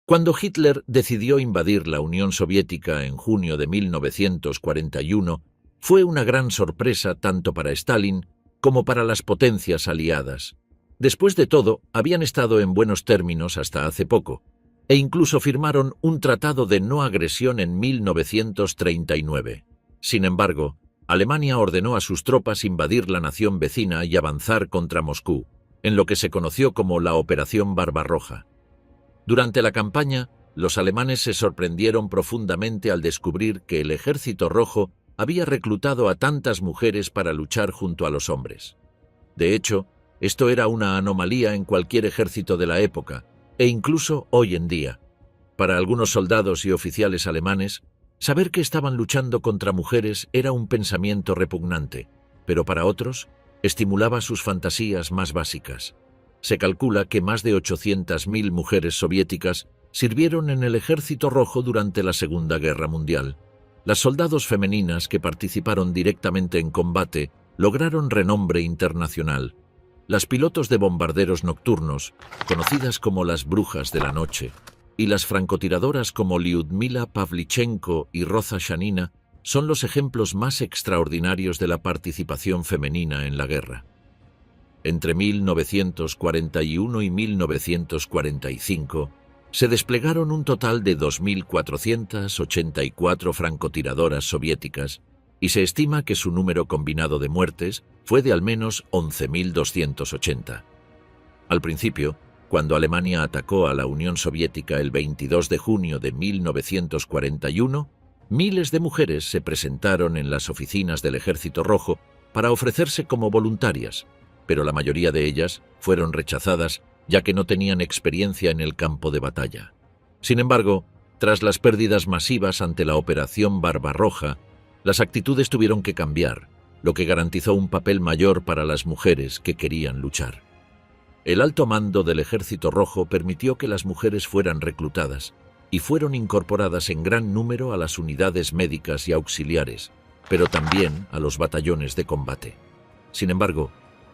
Cuando Hitler decidió invadir la Unión Soviética en junio de 1941, fue una gran sorpresa tanto para Stalin como para las potencias aliadas. Después de todo, habían estado en buenos términos hasta hace poco, e incluso firmaron un tratado de no agresión en 1939. Sin embargo, Alemania ordenó a sus tropas invadir la nación vecina y avanzar contra Moscú, en lo que se conoció como la Operación Barbarroja. Durante la campaña, los alemanes se sorprendieron profundamente al descubrir que el Ejército Rojo había reclutado a tantas mujeres para luchar junto a los hombres. De hecho, esto era una anomalía en cualquier ejército de la época, e incluso hoy en día. Para algunos soldados y oficiales alemanes, saber que estaban luchando contra mujeres era un pensamiento repugnante, pero para otros, estimulaba sus fantasías más básicas. Se calcula que más de 800.000 mujeres soviéticas sirvieron en el Ejército Rojo durante la Segunda Guerra Mundial. Las soldados femeninas que participaron directamente en combate lograron renombre internacional. Las pilotos de bombarderos nocturnos, conocidas como las brujas de la noche, y las francotiradoras como Lyudmila Pavlichenko y Roza Shanina son los ejemplos más extraordinarios de la participación femenina en la guerra. Entre 1941 y 1945 se desplegaron un total de 2.484 francotiradoras soviéticas y se estima que su número combinado de muertes fue de al menos 11.280. Al principio, cuando Alemania atacó a la Unión Soviética el 22 de junio de 1941, miles de mujeres se presentaron en las oficinas del Ejército Rojo para ofrecerse como voluntarias, pero la mayoría de ellas fueron rechazadas ya que no tenían experiencia en el campo de batalla. Sin embargo, tras las pérdidas masivas ante la Operación Barbarroja, las actitudes tuvieron que cambiar, lo que garantizó un papel mayor para las mujeres que querían luchar. El alto mando del Ejército Rojo permitió que las mujeres fueran reclutadas y fueron incorporadas en gran número a las unidades médicas y auxiliares, pero también a los batallones de combate. Sin embargo,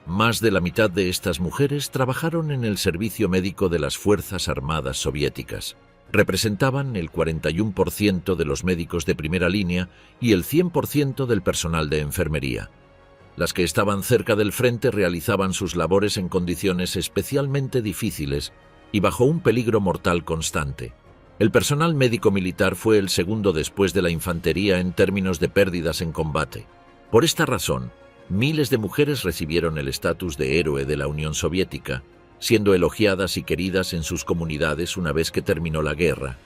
más de la mitad de estas mujeres trabajaron en el servicio médico de las Fuerzas Armadas soviéticas. Representaban el 41% de los médicos de primera línea y el 100% del personal de enfermería. Las que estaban cerca del frente realizaban sus labores en condiciones especialmente difíciles y bajo un peligro mortal constante. El personal médico-militar fue el segundo después de la infantería en términos de pérdidas en combate. Por esta razón, miles de mujeres recibieron el estatus de héroe de la Unión Soviética, siendo elogiadas y queridas en sus comunidades una vez que terminó la guerra.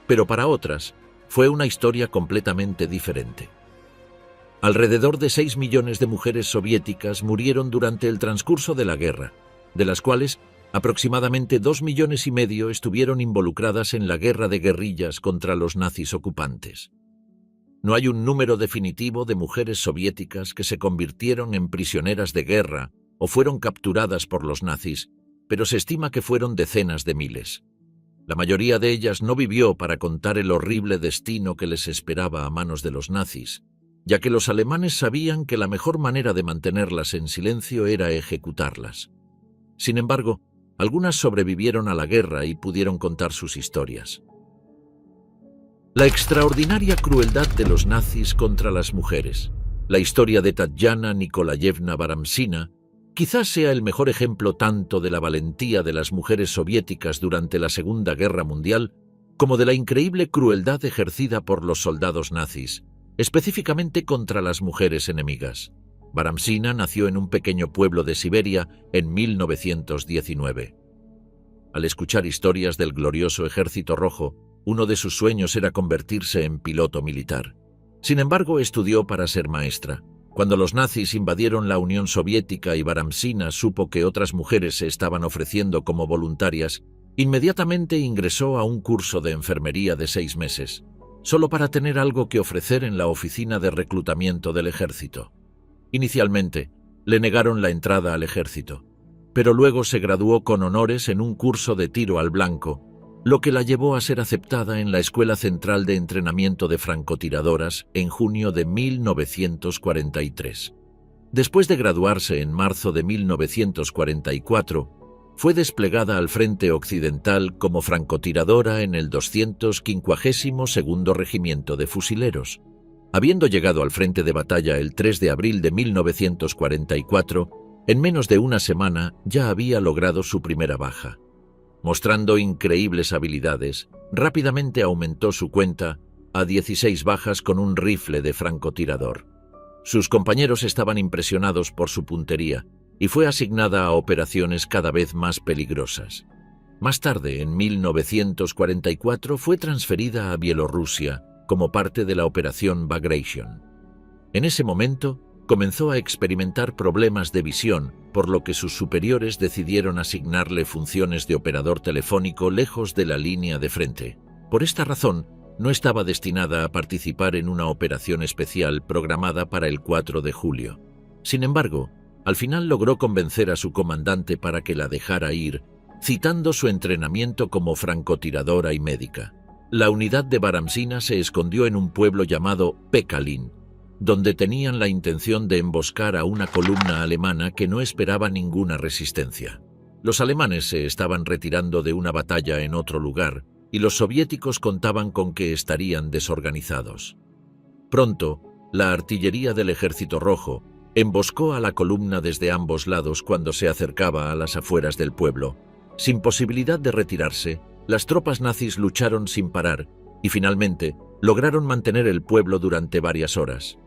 Pero para otras, fue una historia completamente diferente. Alrededor de 6 millones de mujeres soviéticas murieron durante el transcurso de la guerra, de las cuales aproximadamente 2,5 millones estuvieron involucradas en la guerra de guerrillas contra los nazis ocupantes. No hay un número definitivo de mujeres soviéticas que se convirtieron en prisioneras de guerra o fueron capturadas por los nazis, pero se estima que fueron decenas de miles. La mayoría de ellas no vivió para contar el horrible destino que les esperaba a manos de los nazis, ya que los alemanes sabían que la mejor manera de mantenerlas en silencio era ejecutarlas. Sin embargo, algunas sobrevivieron a la guerra y pudieron contar sus historias. La extraordinaria crueldad de los nazis contra las mujeres. La historia de Tatyana Nikolayevna Baramsina quizás sea el mejor ejemplo tanto de la valentía de las mujeres soviéticas durante la Segunda Guerra Mundial como de la increíble crueldad ejercida por los soldados nazis, específicamente contra las mujeres enemigas. Baramsina nació en un pequeño pueblo de Siberia en 1919. Al escuchar historias del glorioso Ejército Rojo, uno de sus sueños era convertirse en piloto militar. Sin embargo, estudió para ser maestra. Cuando los nazis invadieron la Unión Soviética y Baramsina supo que otras mujeres se estaban ofreciendo como voluntarias, inmediatamente ingresó a un curso de enfermería de 6 meses, solo para tener algo que ofrecer en la oficina de reclutamiento del ejército. Inicialmente, le negaron la entrada al ejército, pero luego se graduó con honores en un curso de tiro al blanco, lo que la llevó a ser aceptada en la Escuela Central de Entrenamiento de Francotiradoras en junio de 1943. Después de graduarse en marzo de 1944, Fue desplegada al frente occidental como francotiradora en el 252º Regimiento de Fusileros. Habiendo llegado al frente de batalla el 3 de abril de 1944, en menos de una semana ya había logrado su primera baja. Mostrando increíbles habilidades, rápidamente aumentó su cuenta a 16 bajas con un rifle de francotirador. Sus compañeros estaban impresionados por su puntería y fue asignada a operaciones cada vez más peligrosas. Más tarde, en 1944, fue transferida a Bielorrusia como parte de la Operación Bagration. En ese momento, comenzó a experimentar problemas de visión, por lo que sus superiores decidieron asignarle funciones de operador telefónico lejos de la línea de frente. Por esta razón, no estaba destinada a participar en una operación especial programada para el 4 de julio. Sin embargo, al final logró convencer a su comandante para que la dejara ir, citando su entrenamiento como francotiradora y médica. La unidad de Baramzina se escondió en un pueblo llamado Pekalin, donde tenían la intención de emboscar a una columna alemana que no esperaba ninguna resistencia. Los alemanes se estaban retirando de una batalla en otro lugar, y los soviéticos contaban con que estarían desorganizados. Pronto, la artillería del Ejército Rojo emboscó a la columna desde ambos lados cuando se acercaba a las afueras del pueblo. Sin posibilidad de retirarse, las tropas nazis lucharon sin parar y finalmente lograron mantener el pueblo durante varias horas.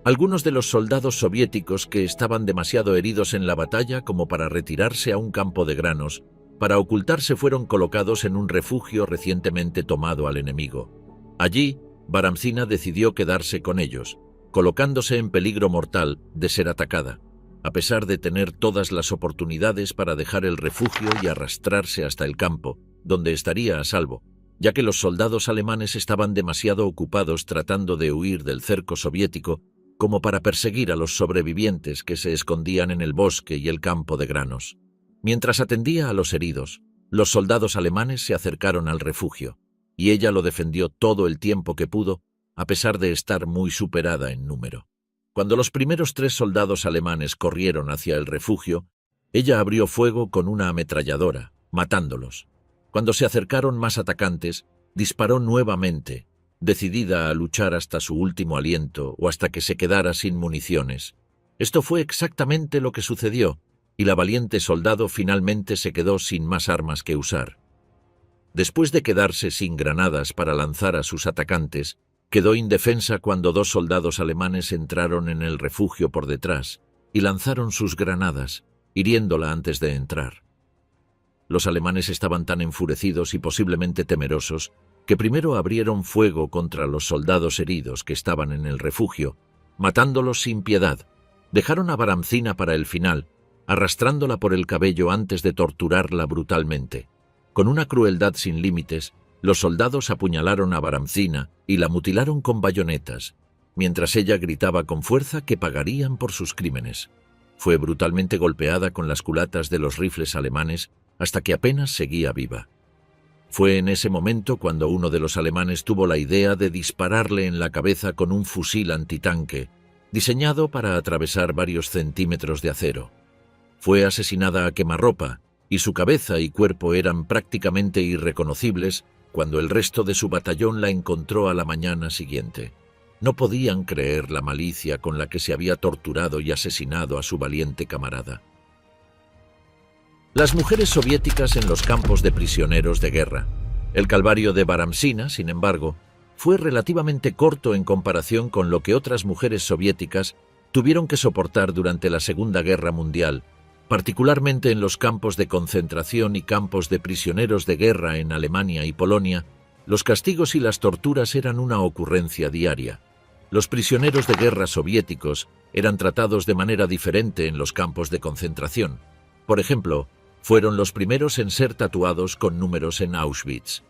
Algunos de los soldados soviéticos que estaban demasiado heridos en la batalla como para retirarse a un campo de granos, para ocultarse fueron colocados en un refugio recientemente tomado al enemigo. Allí, Baramzina decidió quedarse con ellos, colocándose en peligro mortal de ser atacada, a pesar de tener todas las oportunidades para dejar el refugio y arrastrarse hasta el campo, donde estaría a salvo, ya que los soldados alemanes estaban demasiado ocupados tratando de huir del cerco soviético como para perseguir a los sobrevivientes que se escondían en el bosque y el campo de granos. Mientras atendía a los heridos, los soldados alemanes se acercaron al refugio, y ella lo defendió todo el tiempo que pudo, a pesar de estar muy superada en número. Cuando los primeros 3 soldados alemanes corrieron hacia el refugio, ella abrió fuego con una ametralladora, matándolos. Cuando se acercaron más atacantes, disparó nuevamente, decidida a luchar hasta su último aliento o hasta que se quedara sin municiones. Esto fue exactamente lo que sucedió, y la valiente soldado finalmente se quedó sin más armas que usar. Después de quedarse sin granadas para lanzar a sus atacantes, quedó indefensa cuando 2 soldados alemanes entraron en el refugio por detrás y lanzaron sus granadas, hiriéndola antes de entrar. Los alemanes estaban tan enfurecidos y posiblemente temerosos que primero abrieron fuego contra los soldados heridos que estaban en el refugio, matándolos sin piedad. Dejaron a Baramzina para el final, arrastrándola por el cabello antes de torturarla brutalmente. Con una crueldad sin límites, los soldados apuñalaron a Baramzina y la mutilaron con bayonetas, mientras ella gritaba con fuerza que pagarían por sus crímenes. Fue brutalmente golpeada con las culatas de los rifles alemanes hasta que apenas seguía viva. Fue en ese momento cuando uno de los alemanes tuvo la idea de dispararle en la cabeza con un fusil antitanque, diseñado para atravesar varios centímetros de acero. Fue asesinada a quemarropa, y su cabeza y cuerpo eran prácticamente irreconocibles cuando el resto de su batallón la encontró a la mañana siguiente. No podían creer la malicia con la que se había torturado y asesinado a su valiente camarada. Las mujeres soviéticas en los campos de prisioneros de guerra. El calvario de Baramzina, sin embargo, fue relativamente corto en comparación con lo que otras mujeres soviéticas tuvieron que soportar durante la Segunda Guerra Mundial, particularmente en los campos de concentración y campos de prisioneros de guerra en Alemania y Polonia. Los castigos y las torturas eran una ocurrencia diaria. Los prisioneros de guerra soviéticos eran tratados de manera diferente en los campos de concentración. Por ejemplo, fueron los primeros en ser tatuados con números en Auschwitz.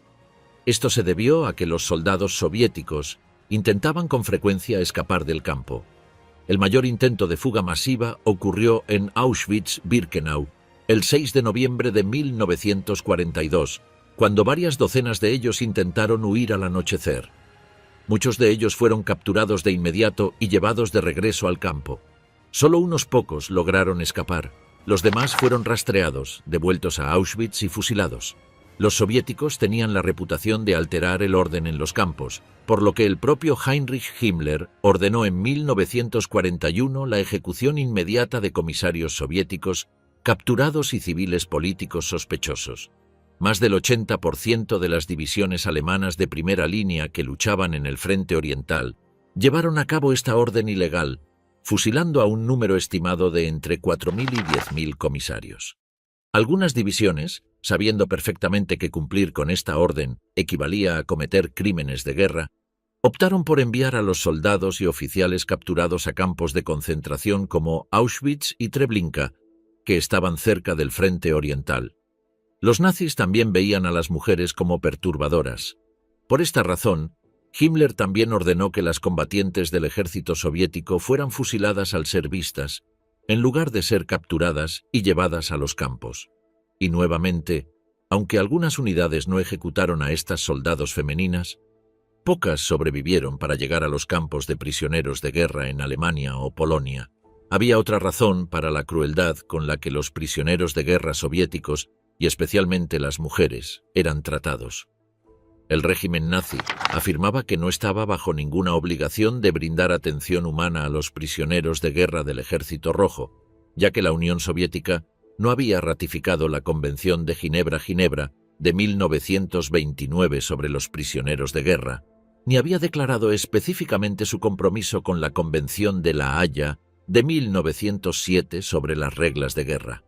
Esto se debió a que los soldados soviéticos intentaban con frecuencia escapar del campo. El mayor intento de fuga masiva ocurrió en Auschwitz-Birkenau el 6 de noviembre de 1942, cuando varias docenas de ellos intentaron huir al anochecer. Muchos de ellos fueron capturados de inmediato y llevados de regreso al campo. Solo unos pocos lograron escapar, Los demás fueron rastreados, devueltos a Auschwitz y fusilados. Los soviéticos tenían la reputación de alterar el orden en los campos, por lo que el propio Heinrich Himmler ordenó en 1941 la ejecución inmediata de comisarios soviéticos capturados y civiles políticos sospechosos. Más del 80% de las divisiones alemanas de primera línea que luchaban en el frente oriental llevaron a cabo esta orden ilegal, fusilando a un número estimado de entre 4.000 y 10.000 comisarios. Algunas divisiones, sabiendo perfectamente que cumplir con esta orden equivalía a cometer crímenes de guerra, optaron por enviar a los soldados y oficiales capturados a campos de concentración como Auschwitz y Treblinka, que estaban cerca del frente oriental. Los nazis también veían a las mujeres como perturbadoras. Por esta razón, Himmler también ordenó que las combatientes del ejército soviético fueran fusiladas al ser vistas, en lugar de ser capturadas y llevadas a los campos. Y nuevamente, aunque algunas unidades no ejecutaron a estas soldados femeninas, pocas sobrevivieron para llegar a los campos de prisioneros de guerra en Alemania o Polonia. Había otra razón para la crueldad con la que los prisioneros de guerra soviéticos, y especialmente las mujeres, eran tratados. El régimen nazi afirmaba que no estaba bajo ninguna obligación de brindar atención humana a los prisioneros de guerra del Ejército Rojo, ya que la Unión Soviética no había ratificado la Convención de Ginebra de 1929 sobre los prisioneros de guerra, ni había declarado específicamente su compromiso con la Convención de La Haya de 1907 sobre las reglas de guerra.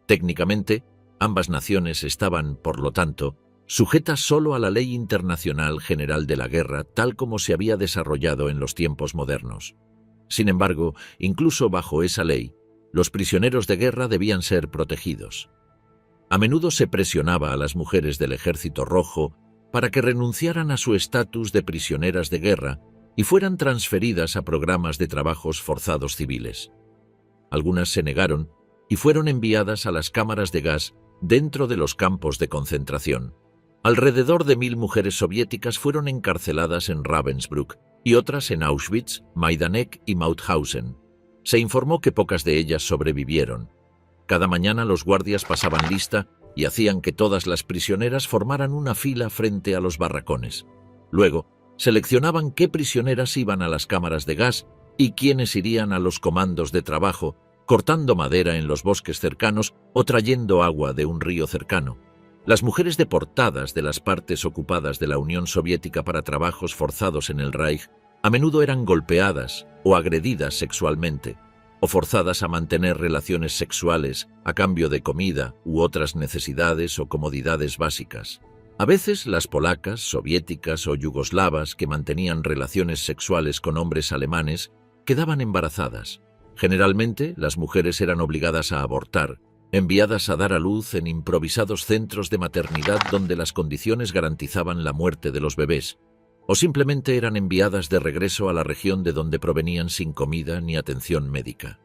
Técnicamente, ambas naciones estaban, por lo tanto, sujetas solo a la Ley Internacional General de la Guerra tal como se había desarrollado en los tiempos modernos. Sin embargo, incluso bajo esa ley, los prisioneros de guerra debían ser protegidos. A menudo se presionaba a las mujeres del Ejército Rojo para que renunciaran a su estatus de prisioneras de guerra y fueran transferidas a programas de trabajos forzados civiles. Algunas se negaron y fueron enviadas a las cámaras de gas dentro de los campos de concentración. Alrededor de 1.000 mujeres soviéticas fueron encarceladas en Ravensbrück y otras en Auschwitz, Majdanek y Mauthausen. Se informó que pocas de ellas sobrevivieron. Cada mañana los guardias pasaban lista y hacían que todas las prisioneras formaran una fila frente a los barracones. Luego, seleccionaban qué prisioneras iban a las cámaras de gas y quiénes irían a los comandos de trabajo, cortando madera en los bosques cercanos o trayendo agua de un río cercano. Las mujeres deportadas de las partes ocupadas de la Unión Soviética para trabajos forzados en el Reich a menudo eran golpeadas o agredidas sexualmente, o forzadas a mantener relaciones sexuales a cambio de comida u otras necesidades o comodidades básicas. A veces las polacas, soviéticas o yugoslavas que mantenían relaciones sexuales con hombres alemanes quedaban embarazadas. Generalmente, las mujeres eran obligadas a abortar, enviadas a dar a luz en improvisados centros de maternidad donde las condiciones garantizaban la muerte de los bebés, o simplemente eran enviadas de regreso a la región de donde provenían sin comida ni atención médica.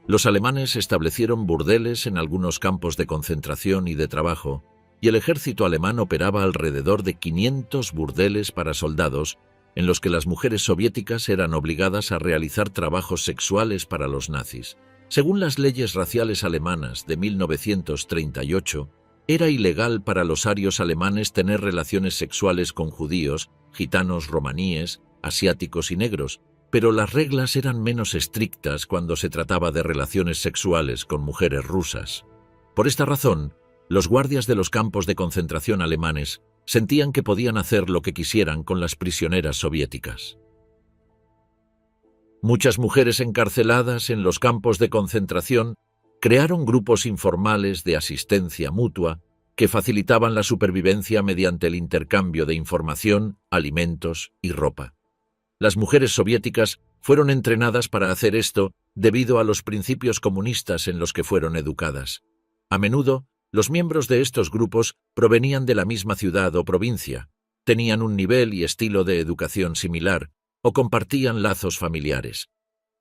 Los alemanes establecieron burdeles en algunos campos de concentración y de trabajo, y el ejército alemán operaba alrededor de 500 burdeles para soldados, en los que las mujeres soviéticas eran obligadas a realizar trabajos sexuales para los nazis. Según las leyes raciales alemanas de 1938, era ilegal para los arios alemanes tener relaciones sexuales con judíos, gitanos, romaníes, asiáticos y negros, pero las reglas eran menos estrictas cuando se trataba de relaciones sexuales con mujeres rusas. Por esta razón, los guardias de los campos de concentración alemanes sentían que podían hacer lo que quisieran con las prisioneras soviéticas. Muchas mujeres encarceladas en los campos de concentración crearon grupos informales de asistencia mutua que facilitaban la supervivencia mediante el intercambio de información, alimentos y ropa. Las mujeres soviéticas fueron entrenadas para hacer esto debido a los principios comunistas en los que fueron educadas. A menudo, los miembros de estos grupos provenían de la misma ciudad o provincia, tenían un nivel y estilo de educación similar, o compartían lazos familiares.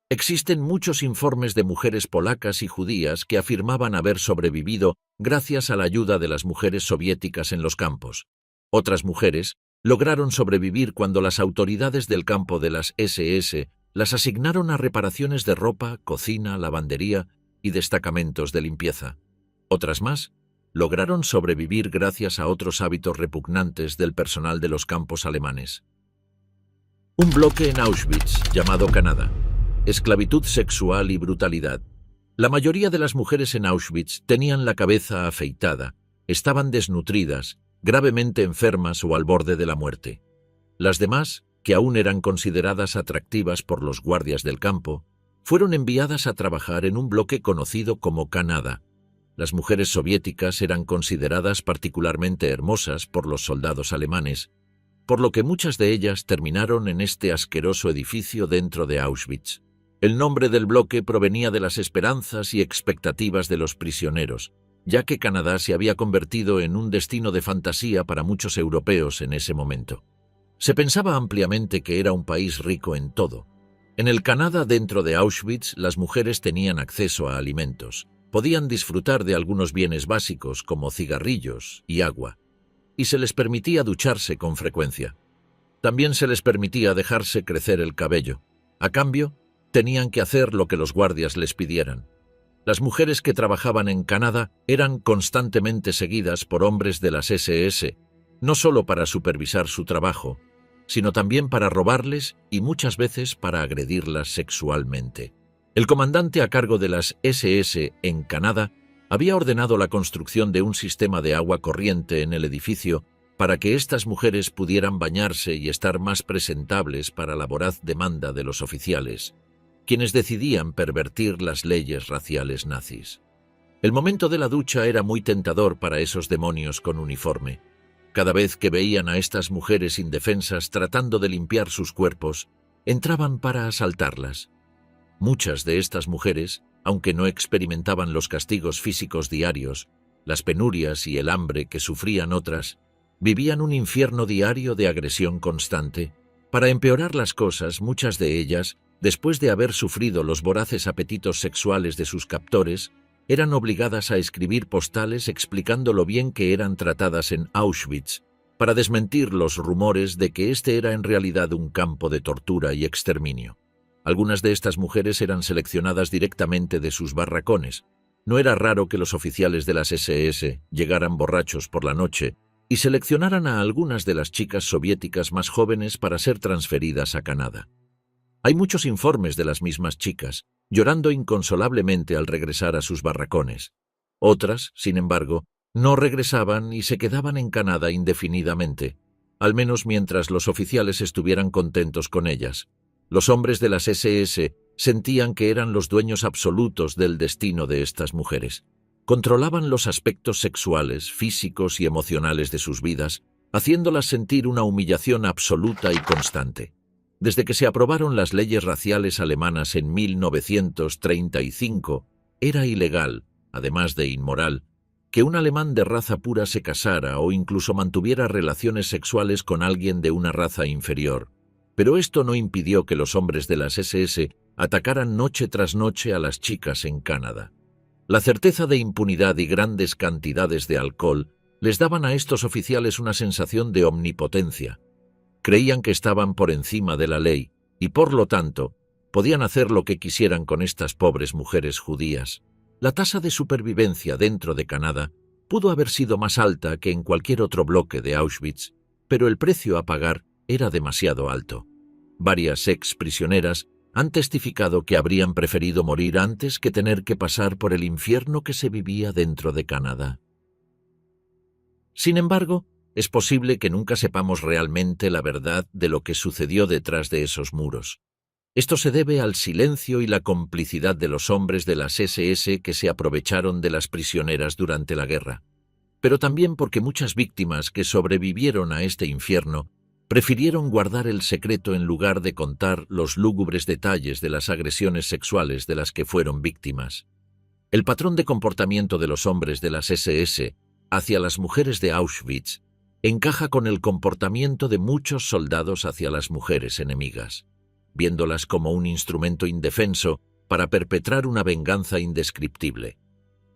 Existen muchos informes de mujeres polacas y judías que afirmaban haber sobrevivido gracias a la ayuda de las mujeres soviéticas en los campos. Otras mujeres lograron sobrevivir cuando las autoridades del campo de las SS las asignaron a reparaciones de ropa, cocina, lavandería y destacamentos de limpieza. Otras más lograron sobrevivir gracias a otros hábitos repugnantes del personal de los campos alemanes. Un bloque en Auschwitz, llamado Canadá. Esclavitud sexual y brutalidad. La mayoría de las mujeres en Auschwitz tenían la cabeza afeitada, estaban desnutridas, gravemente enfermas o al borde de la muerte. Las demás, que aún eran consideradas atractivas por los guardias del campo, fueron enviadas a trabajar en un bloque conocido como Canadá. Las mujeres soviéticas eran consideradas particularmente hermosas por los soldados alemanes, por lo que muchas de ellas terminaron en este asqueroso edificio dentro de Auschwitz. El nombre del bloque provenía de las esperanzas y expectativas de los prisioneros, ya que Canadá se había convertido en un destino de fantasía para muchos europeos en ese momento. Se pensaba ampliamente que era un país rico en todo. En el Canadá dentro de Auschwitz, las mujeres tenían acceso a alimentos, podían disfrutar de algunos bienes básicos como cigarrillos y agua, y se les permitía ducharse con frecuencia. También se les permitía dejarse crecer el cabello. A cambio, tenían que hacer lo que los guardias les pidieran. Las mujeres que trabajaban en Canadá eran constantemente seguidas por hombres de las SS, no solo para supervisar su trabajo, sino también para robarles y muchas veces para agredirlas sexualmente. El comandante a cargo de las SS en Canadá había ordenado la construcción de un sistema de agua corriente en el edificio para que estas mujeres pudieran bañarse y estar más presentables para la voraz demanda de los oficiales, quienes decidían pervertir las leyes raciales nazis. El momento de la ducha era muy tentador para esos demonios con uniforme. Cada vez que veían a estas mujeres indefensas tratando de limpiar sus cuerpos, entraban para asaltarlas. Muchas de estas mujeres, aunque no experimentaban los castigos físicos diarios, las penurias y el hambre que sufrían otras, vivían un infierno diario de agresión constante. Para empeorar las cosas, muchas de ellas, después de haber sufrido los voraces apetitos sexuales de sus captores, eran obligadas a escribir postales explicando lo bien que eran tratadas en Auschwitz, para desmentir los rumores de que este era en realidad un campo de tortura y exterminio. Algunas de estas mujeres eran seleccionadas directamente de sus barracones. No era raro que los oficiales de las SS llegaran borrachos por la noche y seleccionaran a algunas de las chicas soviéticas más jóvenes para ser transferidas a Canadá. Hay muchos informes de las mismas chicas, llorando inconsolablemente al regresar a sus barracones. Otras, sin embargo, no regresaban y se quedaban en Canadá indefinidamente, al menos mientras los oficiales estuvieran contentos con ellas. Los hombres de las SS sentían que eran los dueños absolutos del destino de estas mujeres. Controlaban los aspectos sexuales, físicos y emocionales de sus vidas, haciéndolas sentir una humillación absoluta y constante. Desde que se aprobaron las leyes raciales alemanas en 1935, era ilegal, además de inmoral, que un alemán de raza pura se casara o incluso mantuviera relaciones sexuales con alguien de una raza inferior. Pero esto no impidió que los hombres de las SS atacaran noche tras noche a las chicas en Canadá. La certeza de impunidad y grandes cantidades de alcohol les daban a estos oficiales una sensación de omnipotencia. Creían que estaban por encima de la ley y, por lo tanto, podían hacer lo que quisieran con estas pobres mujeres judías. La tasa de supervivencia dentro de Canadá pudo haber sido más alta que en cualquier otro bloque de Auschwitz, pero el precio a pagar era demasiado alto. Varias ex prisioneras han testificado que habrían preferido morir antes que tener que pasar por el infierno que se vivía dentro de Canadá. Sin embargo, es posible que nunca sepamos realmente la verdad de lo que sucedió detrás de esos muros. Esto se debe al silencio y la complicidad de los hombres de las SS que se aprovecharon de las prisioneras durante la guerra, pero también porque muchas víctimas que sobrevivieron a este infierno prefirieron guardar el secreto en lugar de contar los lúgubres detalles de las agresiones sexuales de las que fueron víctimas. El patrón de comportamiento de los hombres de las SS hacia las mujeres de Auschwitz encaja con el comportamiento de muchos soldados hacia las mujeres enemigas, viéndolas como un instrumento indefenso para perpetrar una venganza indescriptible.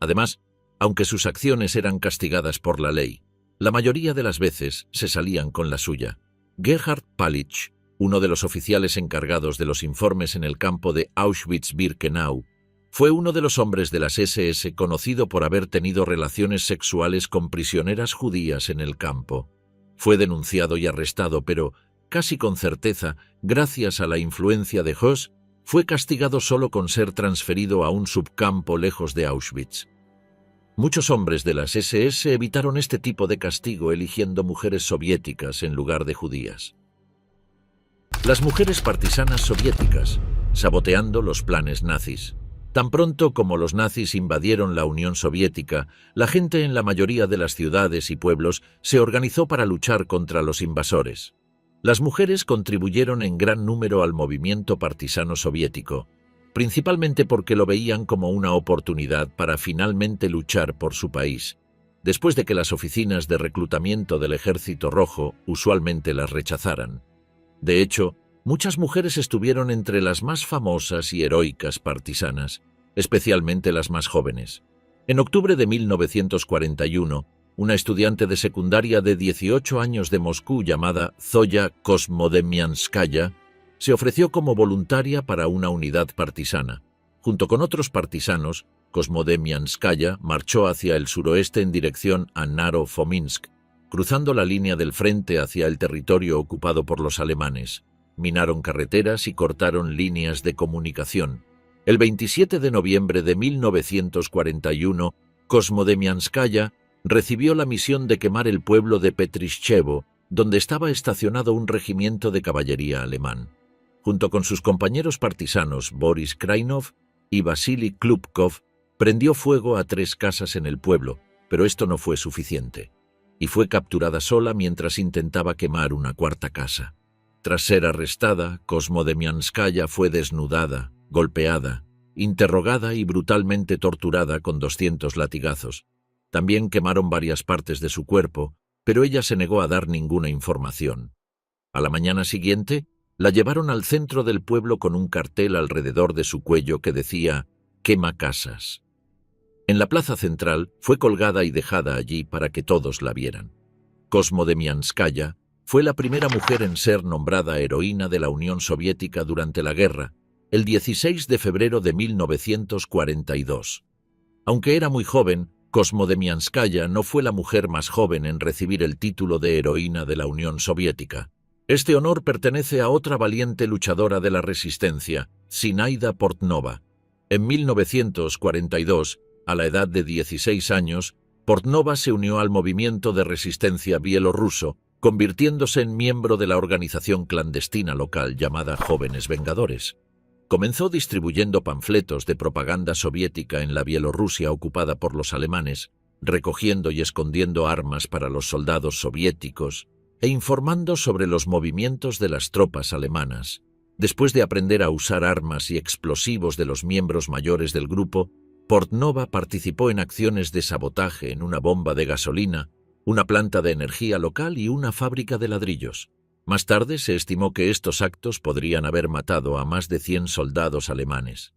Además, aunque sus acciones eran castigadas por la ley, la mayoría de las veces se salían con la suya. Gerhard Palitsch, uno de los oficiales encargados de los informes en el campo de Auschwitz-Birkenau, Fue uno de los hombres de las SS conocido por haber tenido relaciones sexuales con prisioneras judías en el campo. Fue denunciado y arrestado, pero, casi con certeza, gracias a la influencia de Höss, fue castigado solo con ser transferido a un subcampo lejos de Auschwitz. Muchos hombres de las SS evitaron este tipo de castigo eligiendo mujeres soviéticas en lugar de judías. Las mujeres partisanas soviéticas, saboteando los planes nazis. Tan pronto como los nazis invadieron la Unión Soviética, la gente en la mayoría de las ciudades y pueblos se organizó para luchar contra los invasores. Las mujeres contribuyeron en gran número al movimiento partisano soviético, principalmente porque lo veían como una oportunidad para finalmente luchar por su país, después de que las oficinas de reclutamiento del Ejército Rojo usualmente las rechazaran. De hecho, muchas mujeres estuvieron entre las más famosas y heroicas partisanas, especialmente las más jóvenes. En octubre de 1941, una estudiante de secundaria de 18 años de Moscú llamada Zoya Kosmodemianskaya se ofreció como voluntaria para una unidad partisana. Junto con otros partisanos, Kosmodemianskaya marchó hacia el suroeste en dirección a Naro-Fominsk, cruzando la línea del frente hacia el territorio ocupado por los alemanes. Minaron carreteras y cortaron líneas de comunicación. El 27 de noviembre de 1941, Kosmodemianskaya recibió la misión de quemar el pueblo de Petrishchevo, donde estaba estacionado un regimiento de caballería alemán. Junto con sus compañeros partisanos Boris Krainov y Vasily Klubkov, prendió fuego a 3 casas en el pueblo, pero esto no fue suficiente, y fue capturada sola mientras intentaba quemar una 4ª casa. Tras ser arrestada, Kosmodemianskaya fue desnudada, golpeada, interrogada y brutalmente torturada con 200 latigazos. También quemaron varias partes de su cuerpo, pero ella se negó a dar ninguna información. A la mañana siguiente, la llevaron al centro del pueblo con un cartel alrededor de su cuello que decía «Quema casas». En la plaza central fue colgada y dejada allí para que todos la vieran. Kosmodemianskaya fue la primera mujer en ser nombrada heroína de la Unión Soviética durante la guerra, el 16 de febrero de 1942. Aunque era muy joven, Kosmodemianskaya no fue la mujer más joven en recibir el título de heroína de la Unión Soviética. Este honor pertenece a otra valiente luchadora de la resistencia, Zinaida Portnova. En 1942, a la edad de 16 años, Portnova se unió al movimiento de resistencia bielorruso, convirtiéndose en miembro de la organización clandestina local llamada Jóvenes Vengadores. Comenzó distribuyendo panfletos de propaganda soviética en la Bielorrusia ocupada por los alemanes, recogiendo y escondiendo armas para los soldados soviéticos e informando sobre los movimientos de las tropas alemanas. Después de aprender a usar armas y explosivos de los miembros mayores del grupo, Portnova participó en acciones de sabotaje en una bomba de gasolina, una planta de energía local y una fábrica de ladrillos. Más tarde se estimó que estos actos podrían haber matado a más de 100 soldados alemanes.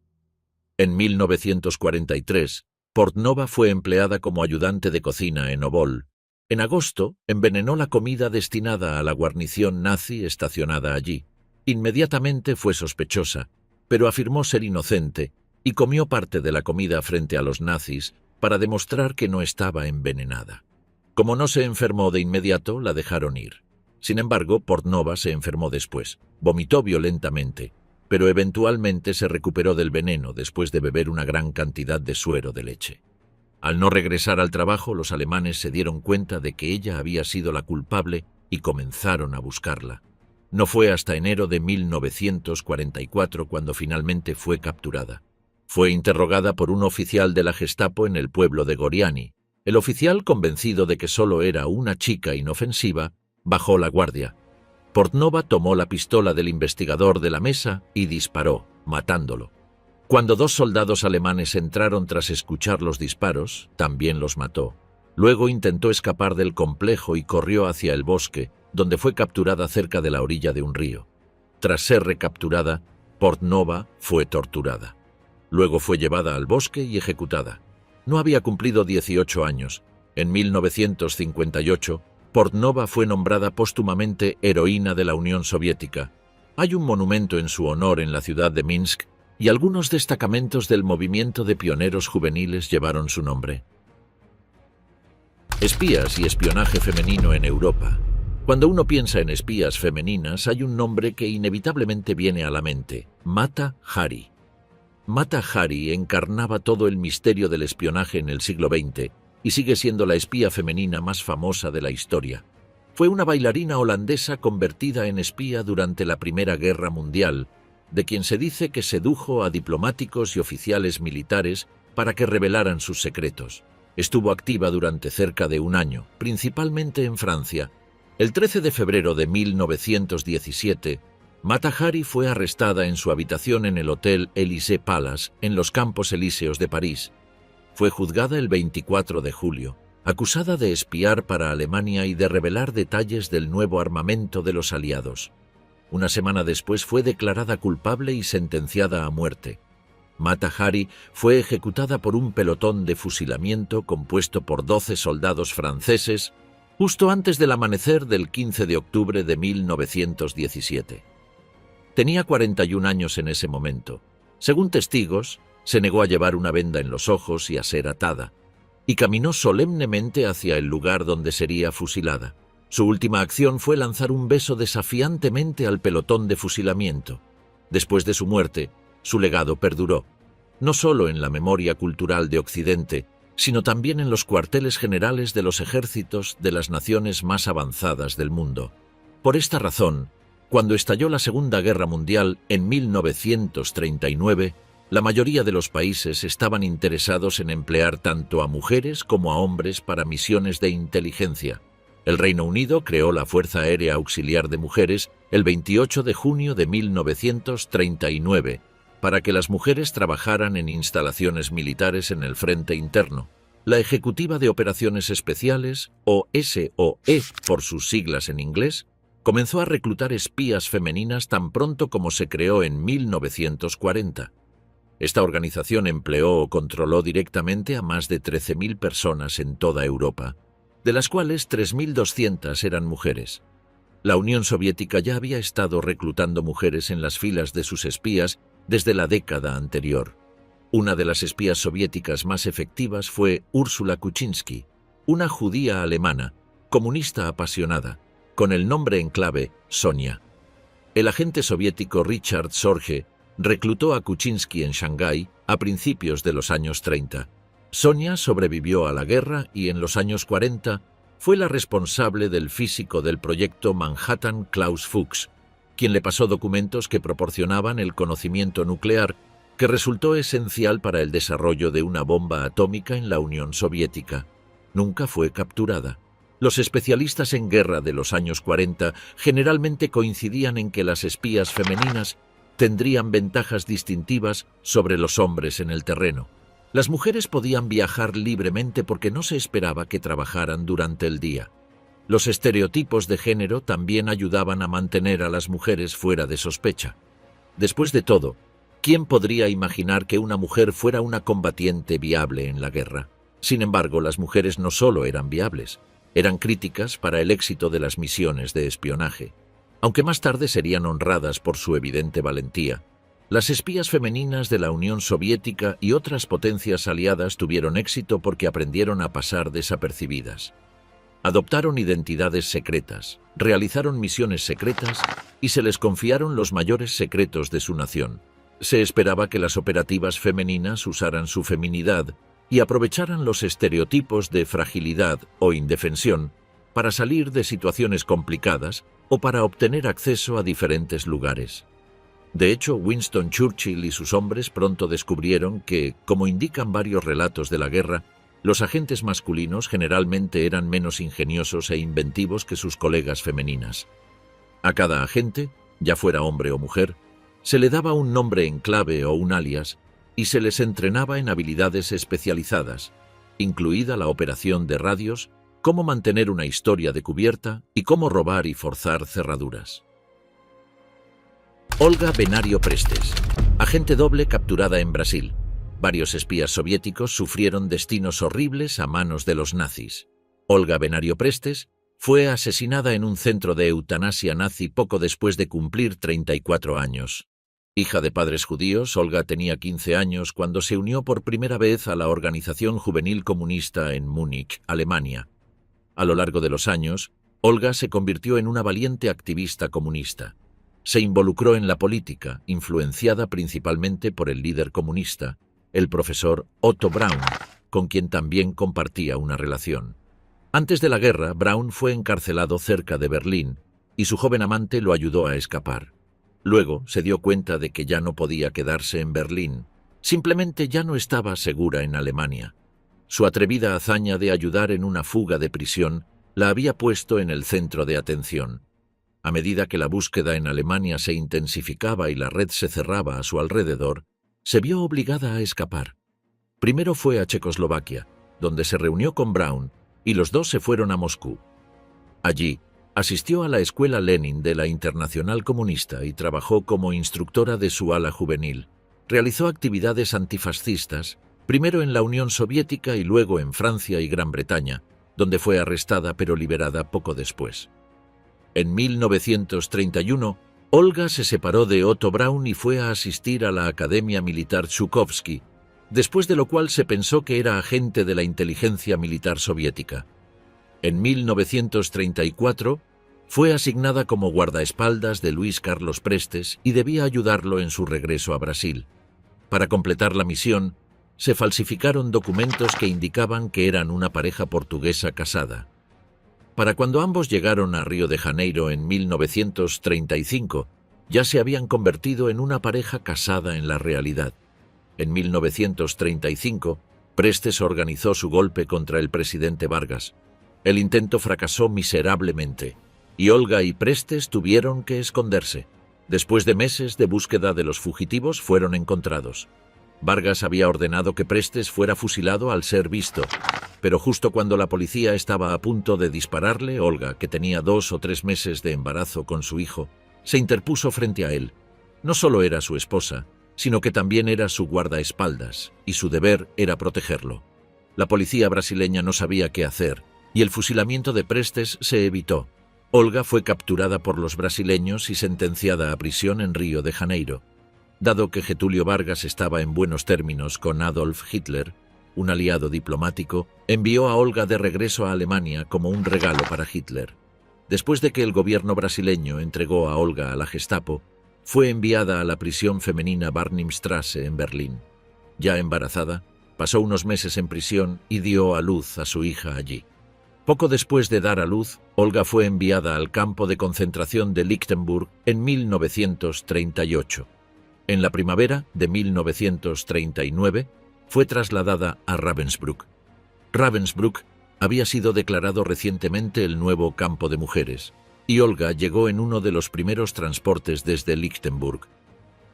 En 1943, Portnova fue empleada como ayudante de cocina en Obol. En agosto, envenenó la comida destinada a la guarnición nazi estacionada allí. Inmediatamente fue sospechosa, pero afirmó ser inocente y comió parte de la comida frente a los nazis para demostrar que no estaba envenenada. Como no se enfermó de inmediato, la dejaron ir. Sin embargo, Portnova se enfermó después, vomitó violentamente, pero eventualmente se recuperó del veneno después de beber una gran cantidad de suero de leche. Al no regresar al trabajo, los alemanes se dieron cuenta de que ella había sido la culpable y comenzaron a buscarla. No fue hasta enero de 1944 cuando finalmente fue capturada. Fue interrogada por un oficial de la Gestapo en el pueblo de Goriani. El oficial, convencido de que solo era una chica inofensiva, bajó la guardia. Portnova tomó la pistola del investigador de la mesa y disparó, matándolo. Cuando 2 soldados alemanes entraron tras escuchar los disparos, también los mató. Luego intentó escapar del complejo y corrió hacia el bosque, donde fue capturada cerca de la orilla de un río. Tras ser recapturada, Portnova fue torturada. Luego fue llevada al bosque y ejecutada. No había cumplido 18 años. En 1958, Portnova fue nombrada póstumamente heroína de la Unión Soviética. Hay un monumento en su honor en la ciudad de Minsk y algunos destacamentos del movimiento de pioneros juveniles llevaron su nombre. Espías y espionaje femenino en Europa. Cuando uno piensa en espías femeninas, hay un nombre que inevitablemente viene a la mente: Mata Hari. Mata Hari encarnaba todo el misterio del espionaje en el siglo XX y sigue siendo la espía femenina más famosa de la historia. Fue una bailarina holandesa convertida en espía durante la Primera Guerra Mundial, de quien se dice que sedujo a diplomáticos y oficiales militares para que revelaran sus secretos. Estuvo activa durante cerca de un año, principalmente en Francia. El 13 de febrero de 1917, Mata Hari fue arrestada en su habitación en el Hotel Élysée Palace, en los Campos Elíseos de París. Fue juzgada el 24 de julio, acusada de espiar para Alemania y de revelar detalles del nuevo armamento de los aliados. Una semana después fue declarada culpable y sentenciada a muerte. Mata Hari fue ejecutada por un pelotón de fusilamiento compuesto por 12 soldados franceses justo antes del amanecer del 15 de octubre de 1917. Tenía 41 años en ese momento. Según testigos, se negó a llevar una venda en los ojos y a ser atada, y caminó solemnemente hacia el lugar donde sería fusilada. Su última acción fue lanzar un beso desafiantemente al pelotón de fusilamiento. Después de su muerte, su legado perduró, no solo en la memoria cultural de Occidente, sino también en los cuarteles generales de los ejércitos de las naciones más avanzadas del mundo. Por esta razón, cuando estalló la Segunda Guerra Mundial en 1939, la mayoría de los países estaban interesados en emplear tanto a mujeres como a hombres para misiones de inteligencia. El Reino Unido creó la Fuerza Aérea Auxiliar de Mujeres el 28 de junio de 1939 para que las mujeres trabajaran en instalaciones militares en el frente interno. La Ejecutiva de Operaciones Especiales, o SOE por sus siglas en inglés, comenzó a reclutar espías femeninas tan pronto como se creó en 1940. Esta organización empleó o controló directamente a más de 13.000 personas en toda Europa, de las cuales 3.200 eran mujeres. La Unión Soviética ya había estado reclutando mujeres en las filas de sus espías desde la década anterior. Una de las espías soviéticas más efectivas fue Úrsula Kuczynski, una judía alemana, comunista apasionada, con el nombre en clave Sonia. El agente soviético Richard Sorge reclutó a Kuczynski en Shanghái a principios de los años 30. Sonia sobrevivió a la guerra y en los años 40 fue la responsable del físico del proyecto Manhattan Klaus Fuchs, quien le pasó documentos que proporcionaban el conocimiento nuclear que resultó esencial para el desarrollo de una bomba atómica en la Unión Soviética. Nunca fue capturada. Los especialistas en guerra de los años 40 generalmente coincidían en que las espías femeninas tendrían ventajas distintivas sobre los hombres en el terreno. Las mujeres podían viajar libremente porque no se esperaba que trabajaran durante el día. Los estereotipos de género también ayudaban a mantener a las mujeres fuera de sospecha. Después de todo, ¿quién podría imaginar que una mujer fuera una combatiente viable en la guerra? Sin embargo, las mujeres no solo eran viables, eran críticas para el éxito de las misiones de espionaje. Aunque más tarde serían honradas por su evidente valentía, las espías femeninas de la Unión Soviética y otras potencias aliadas tuvieron éxito porque aprendieron a pasar desapercibidas. Adoptaron identidades secretas, realizaron misiones secretas y se les confiaron los mayores secretos de su nación. Se esperaba que las operativas femeninas usaran su feminidad y aprovecharan los estereotipos de fragilidad o indefensión para salir de situaciones complicadas o para obtener acceso a diferentes lugares. De hecho, Winston Churchill y sus hombres pronto descubrieron que, como indican varios relatos de la guerra, los agentes masculinos generalmente eran menos ingeniosos e inventivos que sus colegas femeninas. A cada agente, ya fuera hombre o mujer, se le daba un nombre en clave o un alias y se les entrenaba en habilidades especializadas, incluida la operación de radios, cómo mantener una historia de cubierta y cómo robar y forzar cerraduras. Olga Benario Prestes, agente doble capturada en Brasil. Varios espías soviéticos sufrieron destinos horribles a manos de los nazis. Olga Benario Prestes fue asesinada en un centro de eutanasia nazi poco después de cumplir 34 años. Hija de padres judíos, Olga tenía 15 años cuando se unió por primera vez a la Organización Juvenil Comunista en Múnich, Alemania. A lo largo de los años, Olga se convirtió en una valiente activista comunista. Se involucró en la política, influenciada principalmente por el líder comunista, el profesor Otto Braun, con quien también compartía una relación. Antes de la guerra, Braun fue encarcelado cerca de Berlín y su joven amante lo ayudó a escapar. Luego se dio cuenta de que ya no podía quedarse en Berlín, simplemente ya no estaba segura en Alemania. Su atrevida hazaña de ayudar en una fuga de prisión la había puesto en el centro de atención. A medida que la búsqueda en Alemania se intensificaba y la red se cerraba a su alrededor, se vio obligada a escapar. Primero fue a Checoslovaquia, donde se reunió con Braun, y los dos se fueron a Moscú. Allí, asistió a la Escuela Lenin de la Internacional Comunista y trabajó como instructora de su ala juvenil. Realizó actividades antifascistas, primero en la Unión Soviética y luego en Francia y Gran Bretaña, donde fue arrestada pero liberada poco después. En 1931, Olga se separó de Otto Braun y fue a asistir a la Academia Militar Chukhovsky, después de lo cual se pensó que era agente de la inteligencia militar soviética. En 1934, fue asignada como guardaespaldas de Luis Carlos Prestes y debía ayudarlo en su regreso a Brasil. Para completar la misión, se falsificaron documentos que indicaban que eran una pareja portuguesa casada. Para cuando ambos llegaron a Río de Janeiro en 1935, ya se habían convertido en una pareja casada en la realidad. En 1935, Prestes organizó su golpe contra el presidente Vargas. El intento fracasó miserablemente, y Olga y Prestes tuvieron que esconderse. Después de meses de búsqueda de los fugitivos, fueron encontrados. Vargas había ordenado que Prestes fuera fusilado al ser visto, pero justo cuando la policía estaba a punto de dispararle, Olga, que tenía 2 o 3 meses de embarazo con su hijo, se interpuso frente a él. No solo era su esposa, sino que también era su guardaespaldas, y su deber era protegerlo. La policía brasileña no sabía qué hacer, y el fusilamiento de Prestes se evitó. Olga fue capturada por los brasileños y sentenciada a prisión en Río de Janeiro. Dado que Getúlio Vargas estaba en buenos términos con Adolf Hitler, un aliado diplomático, envió a Olga de regreso a Alemania como un regalo para Hitler. Después de que el gobierno brasileño entregó a Olga a la Gestapo, fue enviada a la prisión femenina Barnimstrasse en Berlín. Ya embarazada, pasó unos meses en prisión y dio a luz a su hija allí. Poco después de dar a luz, Olga fue enviada al campo de concentración de Lichtenburg en 1938. En la primavera de 1939 fue trasladada a Ravensbrück. Ravensbrück había sido declarado recientemente el nuevo campo de mujeres, y Olga llegó en uno de los primeros transportes desde Lichtenburg.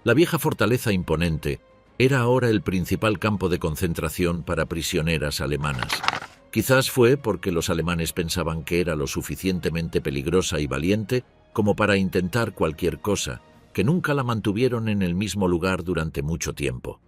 La vieja fortaleza imponente era ahora el principal campo de concentración para prisioneras alemanas. Quizás fue porque los alemanes pensaban que era lo suficientemente peligrosa y valiente como para intentar cualquier cosa, que nunca la mantuvieron en el mismo lugar durante mucho tiempo.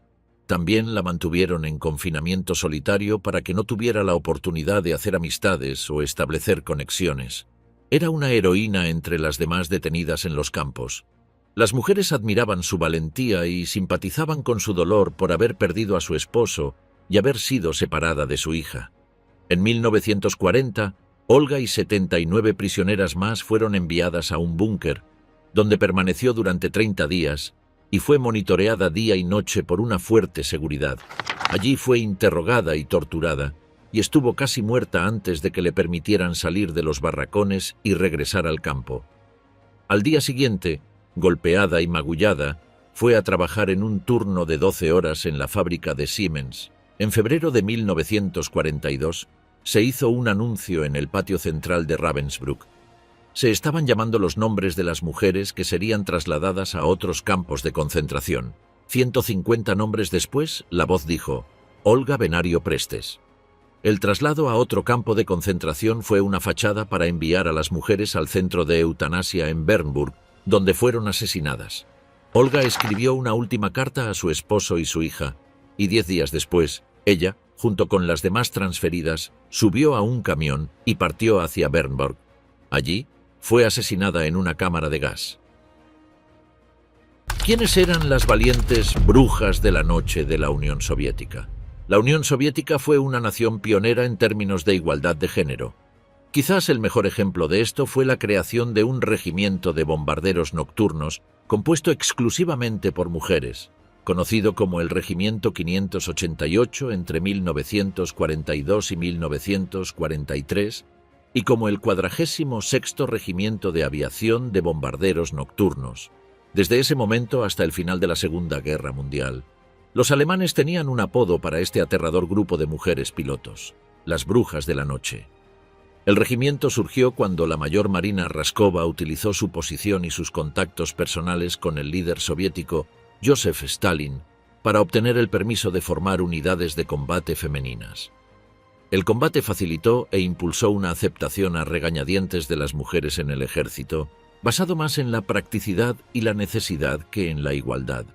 También la mantuvieron en confinamiento solitario para que no tuviera la oportunidad de hacer amistades o establecer conexiones. Era una heroína entre las demás detenidas en los campos. Las mujeres admiraban su valentía y simpatizaban con su dolor por haber perdido a su esposo y haber sido separada de su hija. En 1940, Olga y 79 prisioneras más fueron enviadas a un búnker, donde permaneció durante 30 días y fue monitoreada día y noche por una fuerte seguridad. Allí fue interrogada y torturada, y estuvo casi muerta antes de que le permitieran salir de los barracones y regresar al campo. Al día siguiente, golpeada y magullada, fue a trabajar en un turno de 12 horas en la fábrica de Siemens. En febrero de 1942, se hizo un anuncio en el patio central de Ravensbrück. Se estaban llamando los nombres de las mujeres que serían trasladadas a otros campos de concentración. 150 nombres después, la voz dijo: Olga Benario Prestes. El traslado a otro campo de concentración fue una fachada para enviar a las mujeres al centro de eutanasia en Bernburg, donde fueron asesinadas. Olga escribió una última carta a su esposo y su hija, y 10 días después, ella, junto con las demás transferidas, subió a un camión y partió hacia Bernburg. Allí, fue asesinada en una cámara de gas. ¿Quiénes eran las valientes brujas de la noche de la Unión Soviética? La Unión Soviética fue una nación pionera en términos de igualdad de género. Quizás el mejor ejemplo de esto fue la creación de un regimiento de bombarderos nocturnos compuesto exclusivamente por mujeres, conocido como el Regimiento 588 entre 1942 y 1943, y como el 46º Regimiento de Aviación de Bombarderos Nocturnos. Desde ese momento hasta el final de la Segunda Guerra Mundial, los alemanes tenían un apodo para este aterrador grupo de mujeres pilotos, las Brujas de la Noche. El regimiento surgió cuando la mayor marina Raskova utilizó su posición y sus contactos personales con el líder soviético Joseph Stalin para obtener el permiso de formar unidades de combate femeninas. El combate facilitó e impulsó una aceptación a regañadientes de las mujeres en el ejército, basado más en la practicidad y la necesidad que en la igualdad.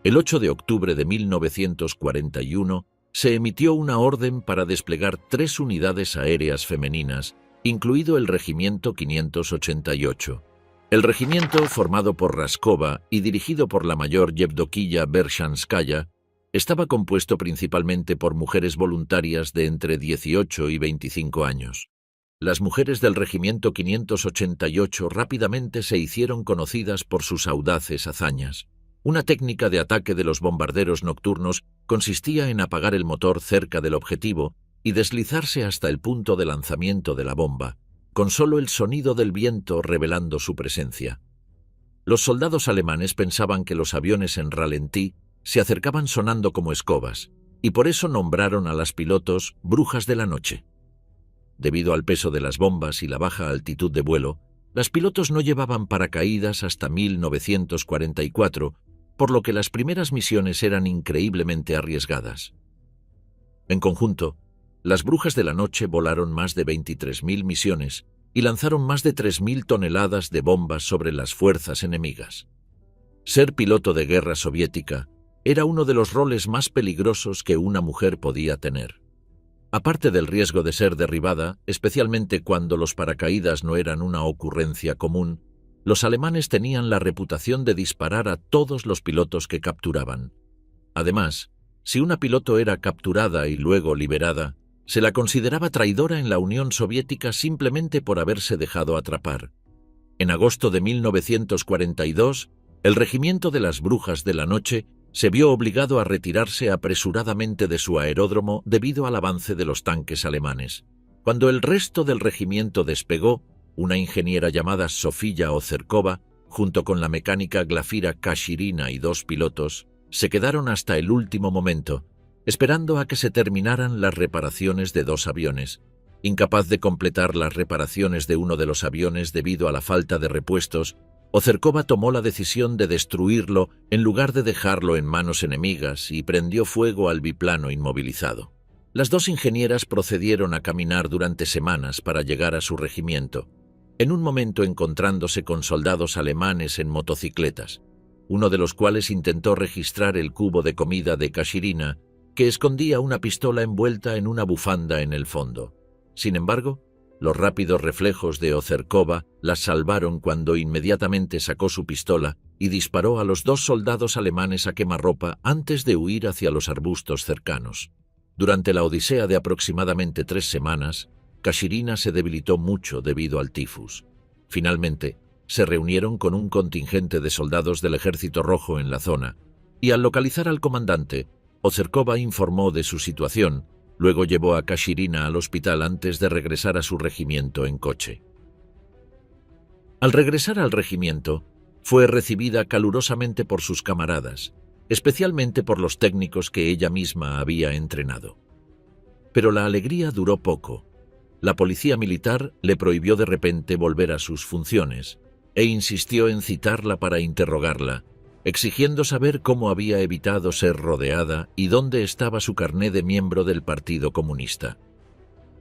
El 8 de octubre de 1941 se emitió una orden para desplegar 3 unidades aéreas femeninas, incluido el Regimiento 588. El regimiento, formado por Raskova y dirigido por la mayor Yevdokiya Bershanskaya, estaba compuesto principalmente por mujeres voluntarias de entre 18 y 25 años. Las mujeres del Regimiento 588 rápidamente se hicieron conocidas por sus audaces hazañas. Una técnica de ataque de los bombarderos nocturnos consistía en apagar el motor cerca del objetivo y deslizarse hasta el punto de lanzamiento de la bomba, con solo el sonido del viento revelando su presencia. Los soldados alemanes pensaban que los aviones en ralentí se acercaban sonando como escobas, y por eso nombraron a las pilotos Brujas de la Noche. Debido al peso de las bombas y la baja altitud de vuelo, las pilotos no llevaban paracaídas hasta 1944, por lo que las primeras misiones eran increíblemente arriesgadas. En conjunto, las Brujas de la Noche volaron más de 23.000 misiones y lanzaron más de 3.000 toneladas de bombas sobre las fuerzas enemigas. Ser piloto de guerra soviética era uno de los roles más peligrosos que una mujer podía tener. Aparte del riesgo de ser derribada, especialmente cuando los paracaídas no eran una ocurrencia común, los alemanes tenían la reputación de disparar a todos los pilotos que capturaban. Además, si una piloto era capturada y luego liberada, se la consideraba traidora en la Unión Soviética simplemente por haberse dejado atrapar. En agosto de 1942, el Regimiento de las Brujas de la Noche se vio obligado a retirarse apresuradamente de su aeródromo debido al avance de los tanques alemanes. Cuando el resto del regimiento despegó, una ingeniera llamada Sofía Ozerkova, junto con la mecánica Glafira Kashirina y 2 pilotos, se quedaron hasta el último momento, esperando a que se terminaran las reparaciones de 2 aviones. Incapaz de completar las reparaciones de uno de los aviones debido a la falta de repuestos, Ozerkova tomó la decisión de destruirlo en lugar de dejarlo en manos enemigas y prendió fuego al biplano inmovilizado. Las 2 ingenieras procedieron a caminar durante semanas para llegar a su regimiento, en un momento encontrándose con soldados alemanes en motocicletas, uno de los cuales intentó registrar el cubo de comida de Kashirina, que escondía una pistola envuelta en una bufanda en el fondo. Sin embargo, los rápidos reflejos de Ozerkova las salvaron cuando inmediatamente sacó su pistola y disparó a los 2 soldados alemanes a quemarropa antes de huir hacia los arbustos cercanos. Durante la odisea de aproximadamente 3 semanas, Kashirina se debilitó mucho debido al tifus. Finalmente, se reunieron con un contingente de soldados del Ejército Rojo en la zona, y al localizar al comandante, Ozerkova informó de su situación, luego llevó a Kashirina al hospital antes de regresar a su regimiento en coche. Al regresar al regimiento, fue recibida calurosamente por sus camaradas, especialmente por los técnicos que ella misma había entrenado. Pero la alegría duró poco. La policía militar le prohibió de repente volver a sus funciones e insistió en citarla para interrogarla, exigiendo saber cómo había evitado ser rodeada y dónde estaba su carné de miembro del Partido Comunista.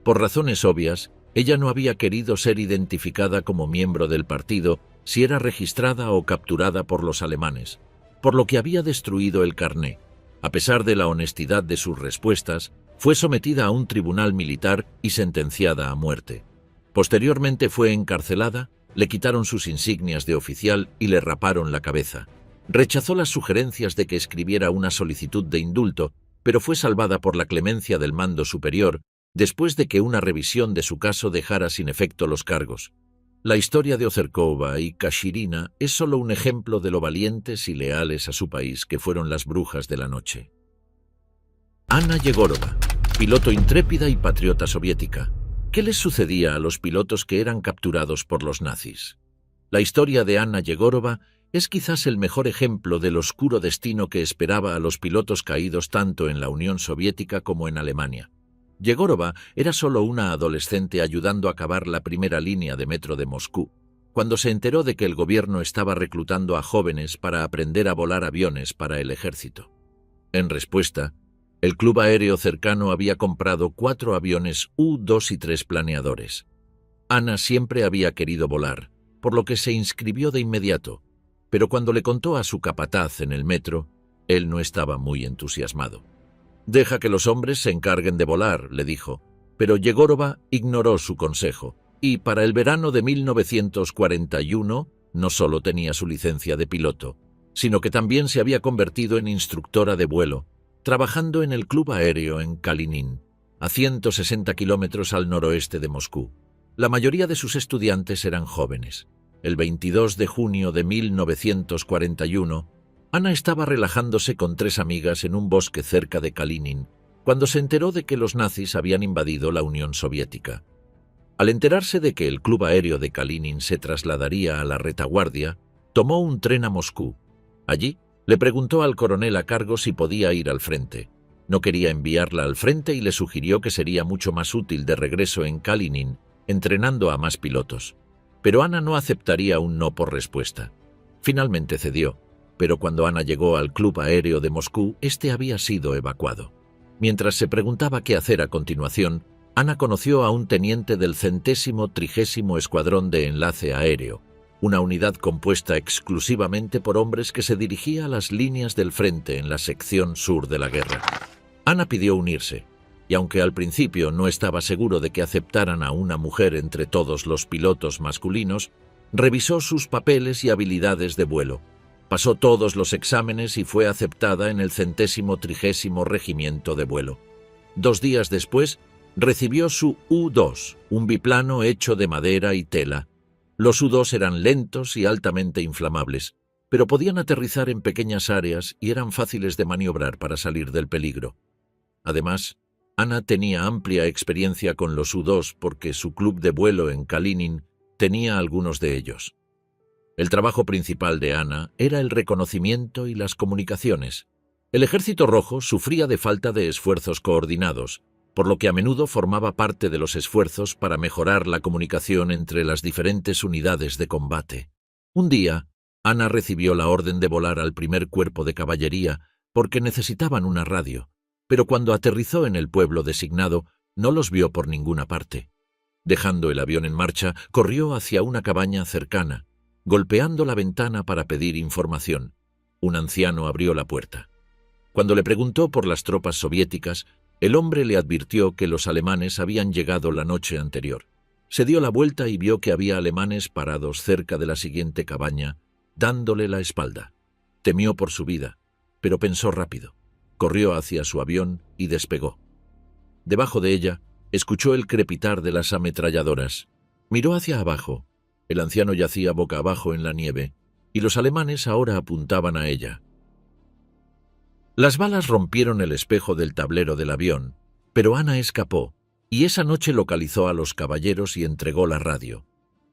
Por razones obvias, ella no había querido ser identificada como miembro del partido si era registrada o capturada por los alemanes, por lo que había destruido el carné. A pesar de la honestidad de sus respuestas, fue sometida a un tribunal militar y sentenciada a muerte. Posteriormente fue encarcelada, le quitaron sus insignias de oficial y le raparon la cabeza. Rechazó las sugerencias de que escribiera una solicitud de indulto, pero fue salvada por la clemencia del mando superior después de que una revisión de su caso dejara sin efecto los cargos. La historia de Ozerkova y Kashirina es solo un ejemplo de lo valientes y leales a su país que fueron las brujas de la noche. Anna Yegorova, piloto intrépida y patriota soviética. ¿Qué les sucedía a los pilotos que eran capturados por los nazis? La historia de Anna Yegorova es quizás el mejor ejemplo del oscuro destino que esperaba a los pilotos caídos tanto en la Unión Soviética como en Alemania. Yegorova era solo una adolescente ayudando a cavar la primera línea de metro de Moscú, cuando se enteró de que el gobierno estaba reclutando a jóvenes para aprender a volar aviones para el ejército. En respuesta, el club aéreo cercano había comprado 4 aviones U-2 y 3 planeadores. Anna siempre había querido volar, por lo que se inscribió de inmediato, pero cuando le contó a su capataz en el metro, él no estaba muy entusiasmado. «Deja que los hombres se encarguen de volar», le dijo, pero Yegorova ignoró su consejo, y para el verano de 1941 no solo tenía su licencia de piloto, sino que también se había convertido en instructora de vuelo, trabajando en el club aéreo en Kalinin, a 160 kilómetros al noroeste de Moscú. La mayoría de sus estudiantes eran jóvenes. El 22 de junio de 1941, Anna estaba relajándose con 3 amigas en un bosque cerca de Kalinin, cuando se enteró de que los nazis habían invadido la Unión Soviética. Al enterarse de que el club aéreo de Kalinin se trasladaría a la retaguardia, tomó un tren a Moscú. Allí, le preguntó al coronel a cargo si podía ir al frente. No quería enviarla al frente y le sugirió que sería mucho más útil de regreso en Kalinin, entrenando a más pilotos. Pero Anna no aceptaría un no por respuesta. Finalmente cedió, pero cuando Anna llegó al club aéreo de Moscú, este había sido evacuado. Mientras se preguntaba qué hacer a continuación, Anna conoció a un teniente del 130º Escuadrón de Enlace Aéreo, una unidad compuesta exclusivamente por hombres que se dirigía a las líneas del frente en la sección sur de la guerra. Anna pidió unirse, y aunque al principio no estaba seguro de que aceptaran a una mujer entre todos los pilotos masculinos, revisó sus papeles y habilidades de vuelo. Pasó todos los exámenes y fue aceptada en el 130º Regimiento de Vuelo. 2 días después, recibió su U-2, un biplano hecho de madera y tela. Los U-2 eran lentos y altamente inflamables, pero podían aterrizar en pequeñas áreas y eran fáciles de maniobrar para salir del peligro. Además, Anna tenía amplia experiencia con los U-2 porque su club de vuelo en Kalinin tenía algunos de ellos. El trabajo principal de Anna era el reconocimiento y las comunicaciones. El Ejército Rojo sufría de falta de esfuerzos coordinados, por lo que a menudo formaba parte de los esfuerzos para mejorar la comunicación entre las diferentes unidades de combate. Un día, Anna recibió la orden de volar al primer cuerpo de caballería porque necesitaban una radio, pero cuando aterrizó en el pueblo designado, no los vio por ninguna parte. Dejando el avión en marcha, corrió hacia una cabaña cercana, golpeando la ventana para pedir información. Un anciano abrió la puerta. Cuando le preguntó por las tropas soviéticas, el hombre le advirtió que los alemanes habían llegado la noche anterior. Se dio la vuelta y vio que había alemanes parados cerca de la siguiente cabaña, dándole la espalda. Temió por su vida, pero pensó rápido. Corrió hacia su avión y despegó. Debajo de ella, escuchó el crepitar de las ametralladoras. Miró hacia abajo. El anciano yacía boca abajo en la nieve, y los alemanes ahora apuntaban a ella. Las balas rompieron el espejo del tablero del avión, pero Anna escapó, y esa noche localizó a los caballeros y entregó la radio.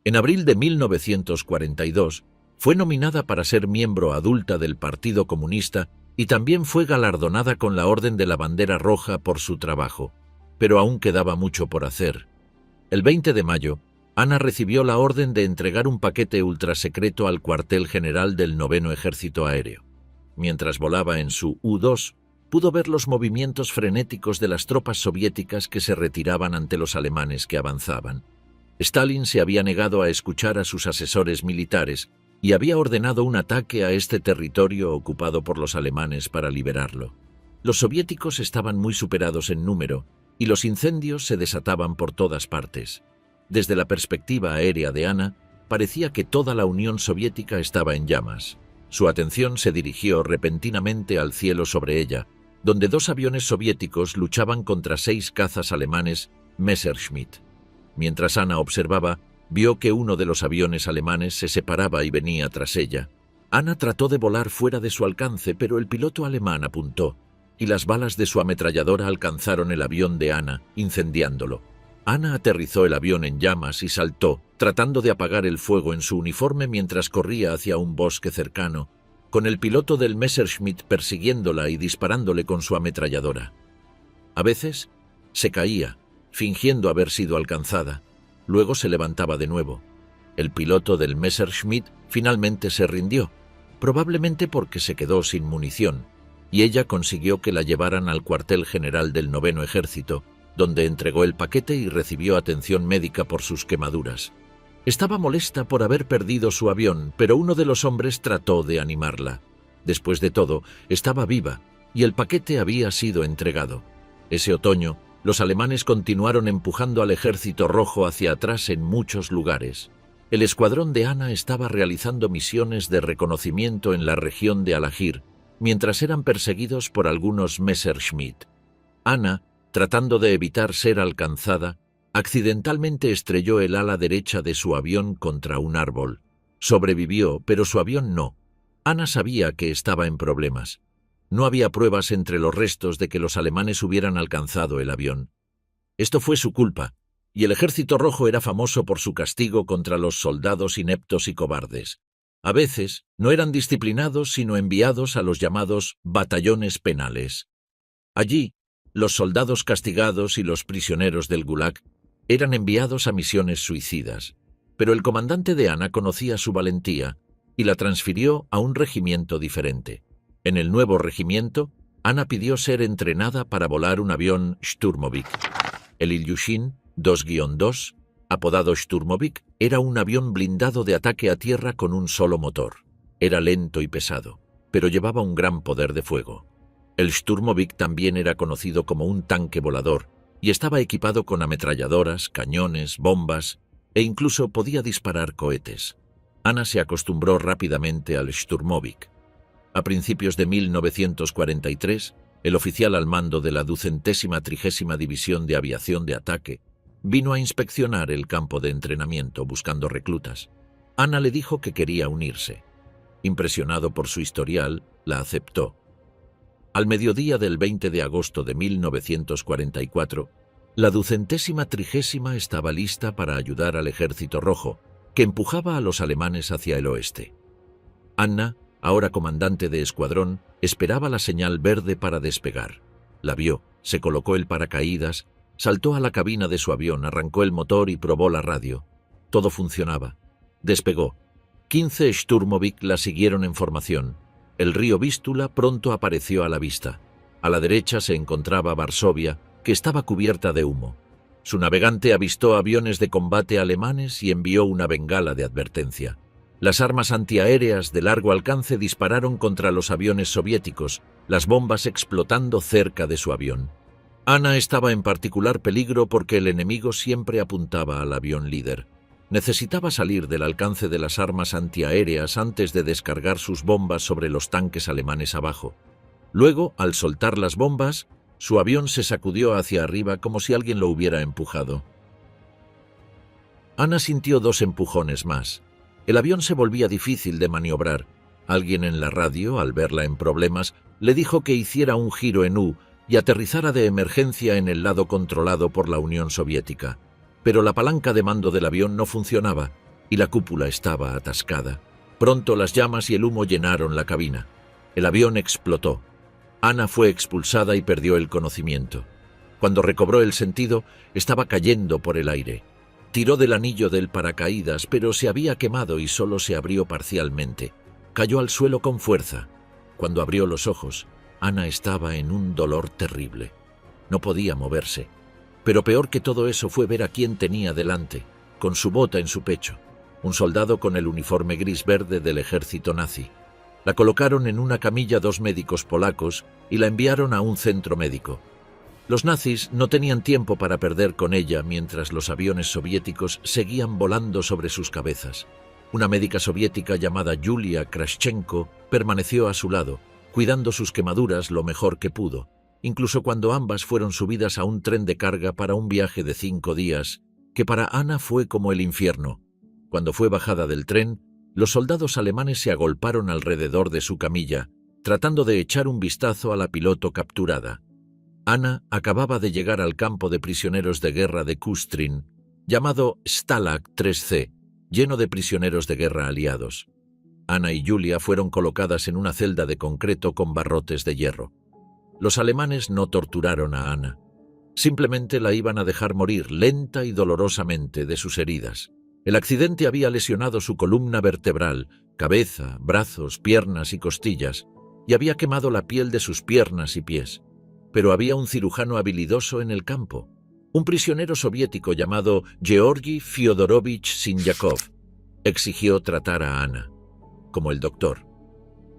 En abril de 1942, fue nominada para ser miembro adulta del Partido Comunista y también fue galardonada con la Orden de la Bandera Roja por su trabajo, pero aún quedaba mucho por hacer. El 20 de mayo, Anna recibió la orden de entregar un paquete ultrasecreto al cuartel general del 9º Ejército Aéreo. Mientras volaba en su U-2, pudo ver los movimientos frenéticos de las tropas soviéticas que se retiraban ante los alemanes que avanzaban. Stalin se había negado a escuchar a sus asesores militares y había ordenado un ataque a este territorio ocupado por los alemanes para liberarlo. Los soviéticos estaban muy superados en número y los incendios se desataban por todas partes. Desde la perspectiva aérea de Anna, parecía que toda la Unión Soviética estaba en llamas. Su atención se dirigió repentinamente al cielo sobre ella, donde 2 aviones soviéticos luchaban contra 6 cazas alemanes Messerschmitt. Mientras Anna observaba, vio que uno de los aviones alemanes se separaba y venía tras ella. Anna trató de volar fuera de su alcance, pero el piloto alemán apuntó, y las balas de su ametralladora alcanzaron el avión de Anna, incendiándolo. Anna aterrizó el avión en llamas y saltó, tratando de apagar el fuego en su uniforme mientras corría hacia un bosque cercano, con el piloto del Messerschmitt persiguiéndola y disparándole con su ametralladora. A veces se caía, fingiendo haber sido alcanzada. Luego se levantaba de nuevo. El piloto del Messerschmitt finalmente se rindió, probablemente porque se quedó sin munición, y ella consiguió que la llevaran al cuartel general del 9º Ejército, donde entregó el paquete y recibió atención médica por sus quemaduras. Estaba molesta por haber perdido su avión, pero uno de los hombres trató de animarla. Después de todo, estaba viva, y el paquete había sido entregado. Ese otoño, los alemanes continuaron empujando al Ejército Rojo hacia atrás en muchos lugares. El escuadrón de Anna estaba realizando misiones de reconocimiento en la región de Alagir, mientras eran perseguidos por algunos Messerschmitt. Anna, tratando de evitar ser alcanzada, accidentalmente estrelló el ala derecha de su avión contra un árbol. Sobrevivió, pero su avión no. Anna sabía que estaba en problemas. No había pruebas entre los restos de que los alemanes hubieran alcanzado el avión. Esto fue su culpa, y el Ejército Rojo era famoso por su castigo contra los soldados ineptos y cobardes. A veces, no eran disciplinados sino enviados a los llamados batallones penales. Allí, los soldados castigados y los prisioneros del Gulag eran enviados a misiones suicidas, pero el comandante de Anna conocía su valentía y la transfirió a un regimiento diferente. En el nuevo regimiento, Anna pidió ser entrenada para volar un avión Sturmovik. El Ilyushin 2-2, apodado Sturmovik, era un avión blindado de ataque a tierra con un solo motor. Era lento y pesado, pero llevaba un gran poder de fuego. El Sturmovik también era conocido como un tanque volador y estaba equipado con ametralladoras, cañones, bombas e incluso podía disparar cohetes. Anna se acostumbró rápidamente al Sturmovik. A principios de 1943, el oficial al mando de la 230ª División de Aviación de Ataque vino a inspeccionar el campo de entrenamiento buscando reclutas. Anna le dijo que quería unirse. Impresionado por su historial, la aceptó. Al mediodía del 20 de agosto de 1944, la 230ª estaba lista para ayudar al Ejército Rojo, que empujaba a los alemanes hacia el oeste. Anna, ahora comandante de escuadrón, esperaba la señal verde para despegar. La vio, se colocó el paracaídas, saltó a la cabina de su avión, arrancó el motor y probó la radio. Todo funcionaba. Despegó. 15 Sturmovik la siguieron en formación. El río Vístula pronto apareció a la vista. A la derecha se encontraba Varsovia, que estaba cubierta de humo. Su navegante avistó aviones de combate alemanes y envió una bengala de advertencia. Las armas antiaéreas de largo alcance dispararon contra los aviones soviéticos, las bombas explotando cerca de su avión. Anna estaba en particular peligro porque el enemigo siempre apuntaba al avión líder. Necesitaba salir del alcance de las armas antiaéreas antes de descargar sus bombas sobre los tanques alemanes abajo. Luego, al soltar las bombas, su avión se sacudió hacia arriba como si alguien lo hubiera empujado. Anna sintió 2 empujones más. El avión se volvía difícil de maniobrar. Alguien en la radio, al verla en problemas, le dijo que hiciera un giro en U y aterrizara de emergencia en el lado controlado por la Unión Soviética. Pero la palanca de mando del avión no funcionaba y la cúpula estaba atascada. Pronto las llamas y el humo llenaron la cabina. El avión explotó. Anna fue expulsada y perdió el conocimiento. Cuando recobró el sentido, estaba cayendo por el aire. Tiró del anillo del paracaídas, pero se había quemado y solo se abrió parcialmente. Cayó al suelo con fuerza. Cuando abrió los ojos, Anna estaba en un dolor terrible. No podía moverse. Pero peor que todo eso fue ver a quién tenía delante, con su bota en su pecho, un soldado con el uniforme gris-verde del ejército nazi. La colocaron en una camilla 2 médicos polacos y la enviaron a un centro médico. Los nazis no tenían tiempo para perder con ella mientras los aviones soviéticos seguían volando sobre sus cabezas. Una médica soviética llamada Yulia Krashchenko permaneció a su lado, cuidando sus quemaduras lo mejor que pudo, incluso cuando ambas fueron subidas a un tren de carga para un viaje de 5 días, que para Anna fue como el infierno. Cuando fue bajada del tren, los soldados alemanes se agolparon alrededor de su camilla, tratando de echar un vistazo a la piloto capturada. Anna acababa de llegar al campo de prisioneros de guerra de Kustrin, llamado Stalag 3C, lleno de prisioneros de guerra aliados. Anna y Julia fueron colocadas en una celda de concreto con barrotes de hierro. Los alemanes no torturaron a Anna. Simplemente la iban a dejar morir lenta y dolorosamente de sus heridas. El accidente había lesionado su columna vertebral, cabeza, brazos, piernas y costillas, y había quemado la piel de sus piernas y pies. Pero había un cirujano habilidoso en el campo, un prisionero soviético llamado Georgi Fyodorovich Sinyakov. Exigió tratar a Anna, como el doctor.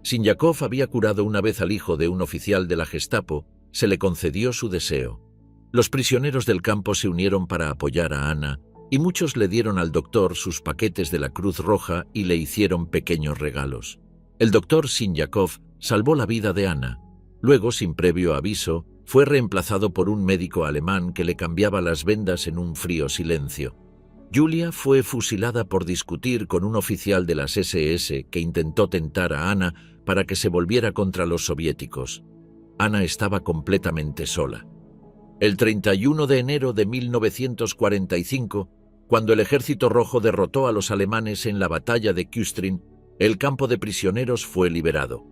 Sinyakov había curado una vez al hijo de un oficial de la Gestapo, se le concedió su deseo. Los prisioneros del campo se unieron para apoyar a Anna, y muchos le dieron al doctor sus paquetes de la Cruz Roja y le hicieron pequeños regalos. El doctor Sinyakov salvó la vida de Anna. Luego, sin previo aviso, fue reemplazado por un médico alemán que le cambiaba las vendas en un frío silencio. Julia fue fusilada por discutir con un oficial de las SS que intentó tentar a Anna para que se volviera contra los soviéticos. Anna estaba completamente sola. El 31 de enero de 1945, cuando el Ejército Rojo derrotó a los alemanes en la batalla de Kustrin, el campo de prisioneros fue liberado.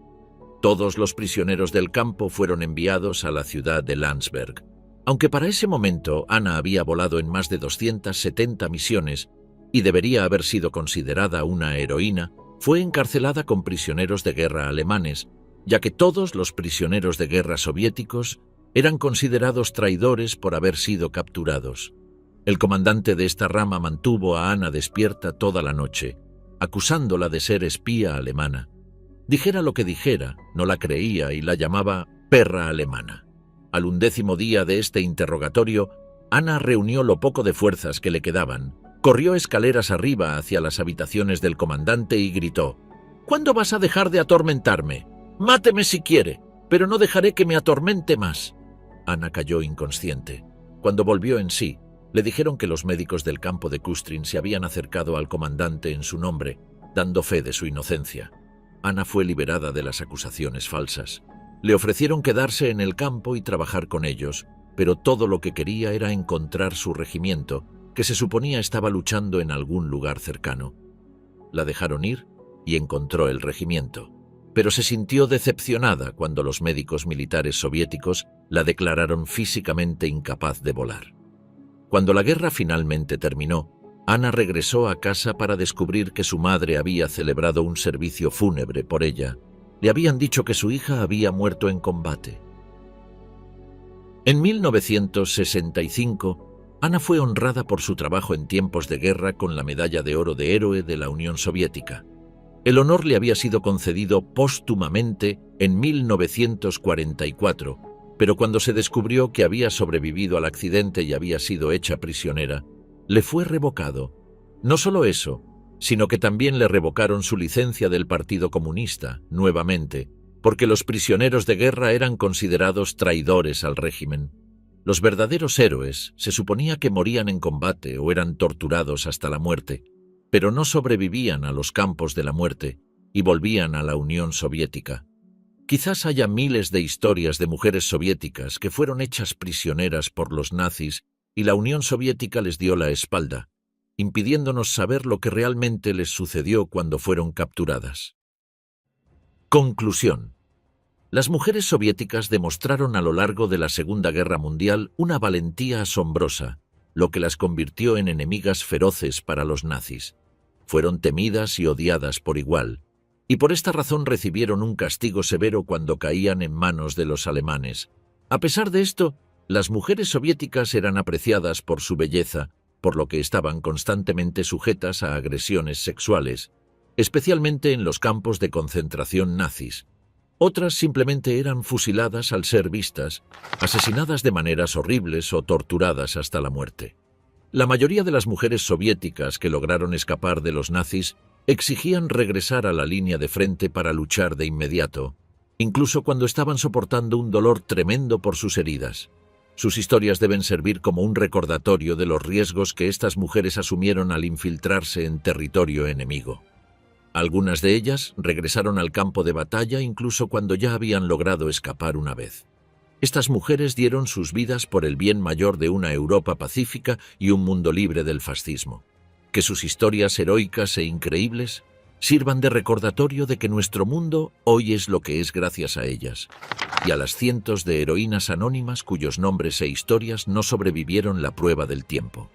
Todos los prisioneros del campo fueron enviados a la ciudad de Landsberg. Aunque para ese momento Anna había volado en más de 270 misiones y debería haber sido considerada una heroína, fue encarcelada con prisioneros de guerra alemanes, ya que todos los prisioneros de guerra soviéticos eran considerados traidores por haber sido capturados. El comandante de esta rama mantuvo a Anna despierta toda la noche, acusándola de ser espía alemana. Dijera lo que dijera, no la creía y la llamaba perra alemana. Al 11º día de este interrogatorio, Anna reunió lo poco de fuerzas que le quedaban, corrió escaleras arriba hacia las habitaciones del comandante y gritó: «¿Cuándo vas a dejar de atormentarme? Máteme si quiere, pero no dejaré que me atormente más». Anna cayó inconsciente. Cuando volvió en sí, le dijeron que los médicos del campo de Kustrin se habían acercado al comandante en su nombre, dando fe de su inocencia. Anna fue liberada de las acusaciones falsas. Le ofrecieron quedarse en el campo y trabajar con ellos, pero todo lo que quería era encontrar su regimiento, que se suponía estaba luchando en algún lugar cercano. La dejaron ir y encontró el regimiento, pero se sintió decepcionada cuando los médicos militares soviéticos la declararon físicamente incapaz de volar. Cuando la guerra finalmente terminó, Anna regresó a casa para descubrir que su madre había celebrado un servicio fúnebre por ella. Le habían dicho que su hija había muerto en combate. En 1965, Anna fue honrada por su trabajo en tiempos de guerra con la Medalla de Oro de Héroe de la Unión Soviética. El honor le había sido concedido póstumamente en 1944, pero cuando se descubrió que había sobrevivido al accidente y había sido hecha prisionera, le fue revocado. No solo eso, sino que también le revocaron su licencia del Partido Comunista, nuevamente, porque los prisioneros de guerra eran considerados traidores al régimen. Los verdaderos héroes se suponía que morían en combate o eran torturados hasta la muerte, pero no sobrevivían a los campos de la muerte y volvían a la Unión Soviética. Quizás haya miles de historias de mujeres soviéticas que fueron hechas prisioneras por los nazis y la Unión Soviética les dio la espalda, impidiéndonos saber lo que realmente les sucedió cuando fueron capturadas. Conclusión. Las mujeres soviéticas demostraron a lo largo de la Segunda Guerra Mundial una valentía asombrosa, lo que las convirtió en enemigas feroces para los nazis. Fueron temidas y odiadas por igual, y por esta razón recibieron un castigo severo cuando caían en manos de los alemanes. A pesar de esto, las mujeres soviéticas eran apreciadas por su belleza, por lo que estaban constantemente sujetas a agresiones sexuales, especialmente en los campos de concentración nazis. Otras simplemente eran fusiladas al ser vistas, asesinadas de maneras horribles o torturadas hasta la muerte. La mayoría de las mujeres soviéticas que lograron escapar de los nazis Exigían regresar a la línea de frente para luchar de inmediato, incluso cuando estaban soportando un dolor tremendo por sus heridas. Sus historias deben servir como un recordatorio de los riesgos que estas mujeres asumieron al infiltrarse en territorio enemigo. Algunas de ellas regresaron al campo de batalla incluso cuando ya habían logrado escapar una vez. Estas mujeres dieron sus vidas por el bien mayor de una Europa pacífica y un mundo libre del fascismo. Que sus historias heroicas e increíbles sirvan de recordatorio de que nuestro mundo hoy es lo que es gracias a ellas, y a las cientos de heroínas anónimas cuyos nombres e historias no sobrevivieron la prueba del tiempo.